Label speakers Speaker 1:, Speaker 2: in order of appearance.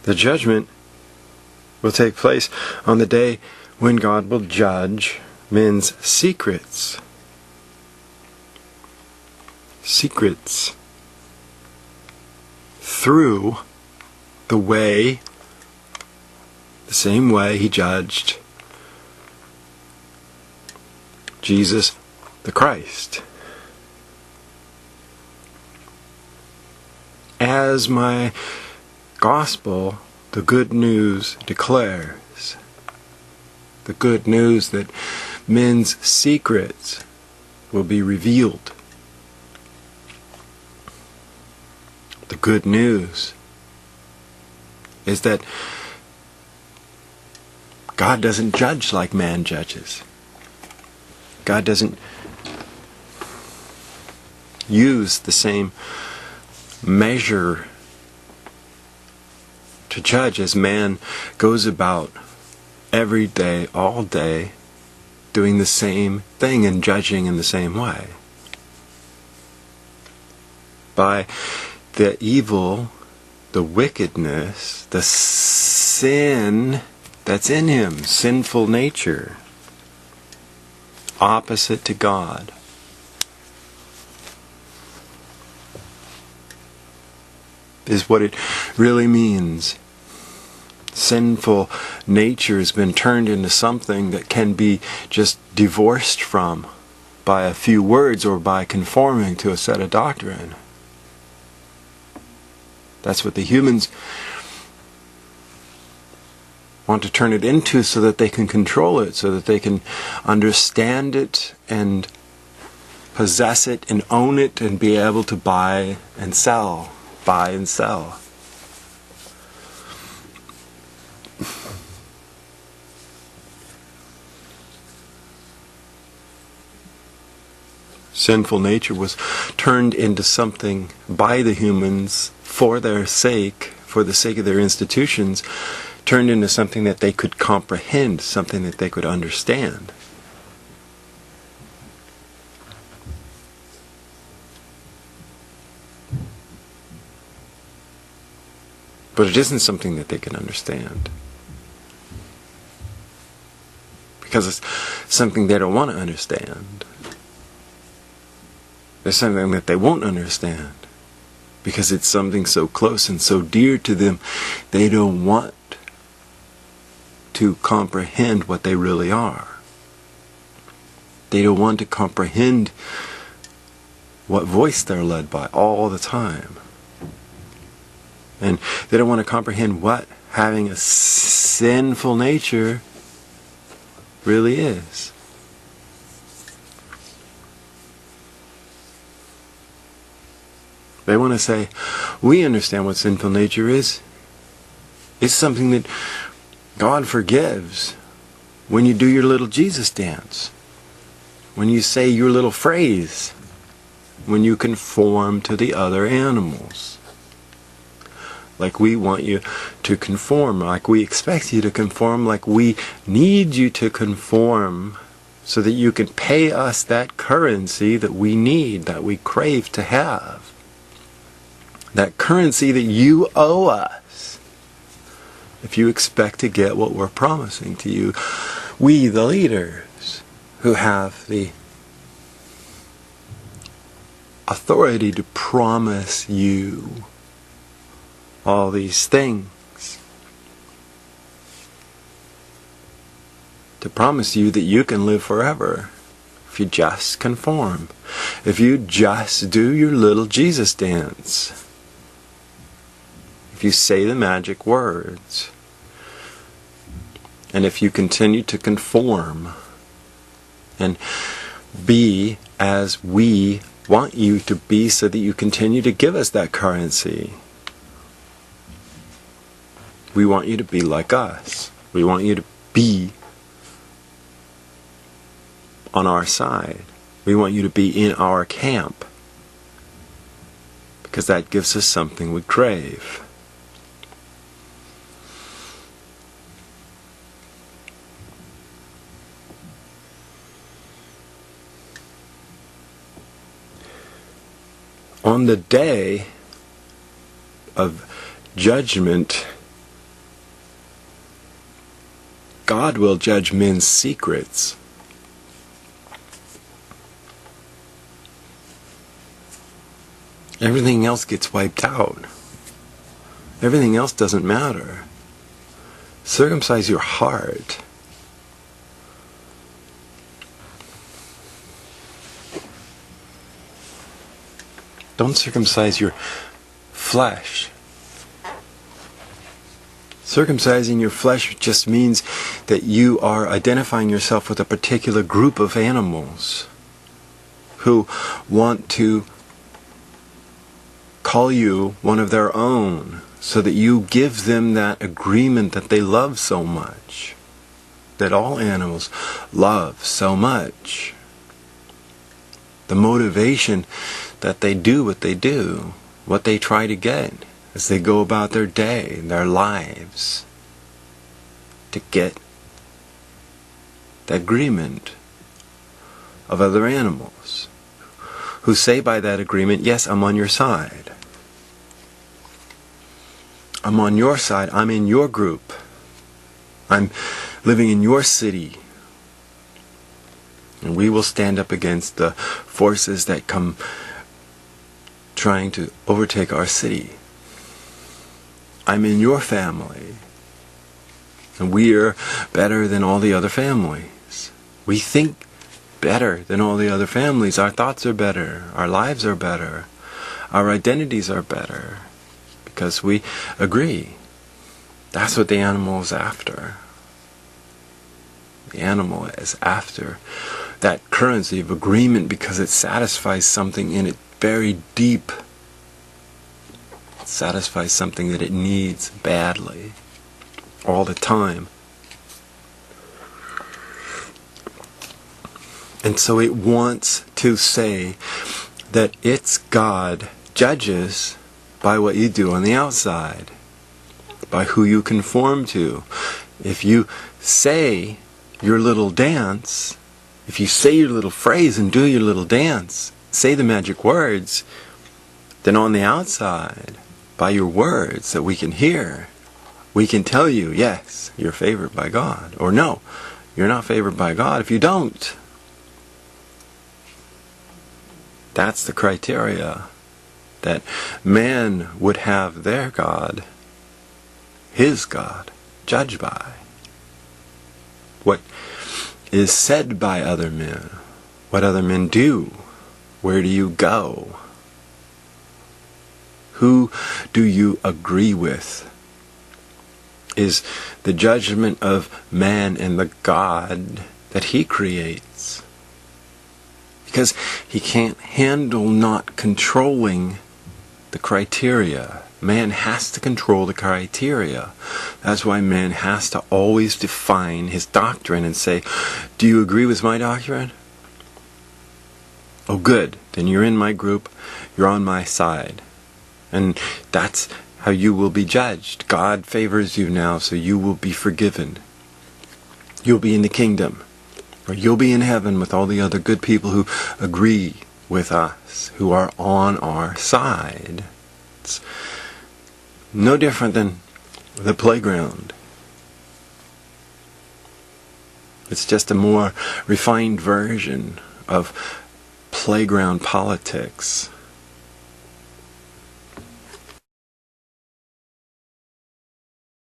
Speaker 1: The judgment will take place on the day when God will judge men's secrets. Secrets. Through the same way He judged Jesus the Christ. As my gospel, the good news declares, the good news that men's secrets will be revealed. The good news is that God doesn't judge like man judges. God doesn't use the same measure to judge as man goes about every day, all day, doing the same thing and judging in the same way. By the evil, the wickedness, the sin that's in him, sinful nature, opposite to God. Is what it really means. Sinful nature has been turned into something that can be just divorced from by a few words or by conforming to a set of doctrine. That's what the humans want to turn it into, so that they can control it, so that they can understand it and possess it and own it and be able to buy and sell. Buy and sell. Sinful nature was turned into something by the humans for their sake, for the sake of their institutions, turned into something that they could comprehend, something that they could understand. But it isn't something that they can understand. Because it's something they don't want to understand. There's something that they won't understand. Because it's something so close and so dear to them, they don't want to comprehend what they really are. They don't want to comprehend what voice they're led by all the time. And they don't want to comprehend what having a sinful nature really is. They want to say, we understand what sinful nature is. It's something that God forgives when you do your little Jesus dance, when you say your little phrase, when you conform to the other animals. Like we want you to conform, like we expect you to conform, like we need you to conform so that you can pay us that currency that we need, that we crave to have. That currency that you owe us. If you expect to get what we're promising to you, we, the leaders, who have the authority to promise you all these things, to promise you that you can live forever if you just conform, if you just do your little Jesus dance, if you say the magic words, and if you continue to conform and be as we want you to be, so that you continue to give us that currency. We want you to be like us. We want you to be on our side. We want you to be in our camp. Because that gives us something we crave. On the day of judgment, God will judge men's secrets. Everything else gets wiped out. Everything else doesn't matter. Circumcise your heart. Don't circumcise your flesh. Circumcising your flesh just means that you are identifying yourself with a particular group of animals who want to call you one of their own, so that you give them that agreement that they love so much, that all animals love so much. The motivation that they do what they do, what they try to get as they go about their day, their lives, to get the agreement of other animals who say by that agreement, yes, I'm on your side. I'm on your side. I'm in your group. I'm living in your city. And we will stand up against the forces that come trying to overtake our city. I'm in your family. And we are better than all the other families. We think better than all the other families. Our thoughts are better. Our lives are better. Our identities are better. Because we agree. That's what the animal is after. The animal is after that currency of agreement because it satisfies something in it very deep. It satisfies something that it needs badly, all the time. And so it wants to say that its God judges by what you do on the outside, by who you conform to. If you say your little dance, if you say your little phrase and do your little dance, say the magic words, then on the outside, by your words that we can hear, we can tell you, yes, you're favored by God, or no, you're not favored by God if you don't. That's the criteria that man would have their God, his God, judged by. What is said by other men, what other men do, where do you go, who do you agree with, is the judgment of man and the God that he creates. Because he can't handle not controlling the criteria. Man has to control the criteria. That's why man has to always define his doctrine and say, do you agree with my doctrine? Oh, good. Then you're in my group. You're on my side. And that's how you will be judged. God favors you now, so you will be forgiven. You'll be in the kingdom. Or you'll be in heaven with all the other good people who agree with us, who are on our side. It's no different than the playground. It's just a more refined version of playground politics.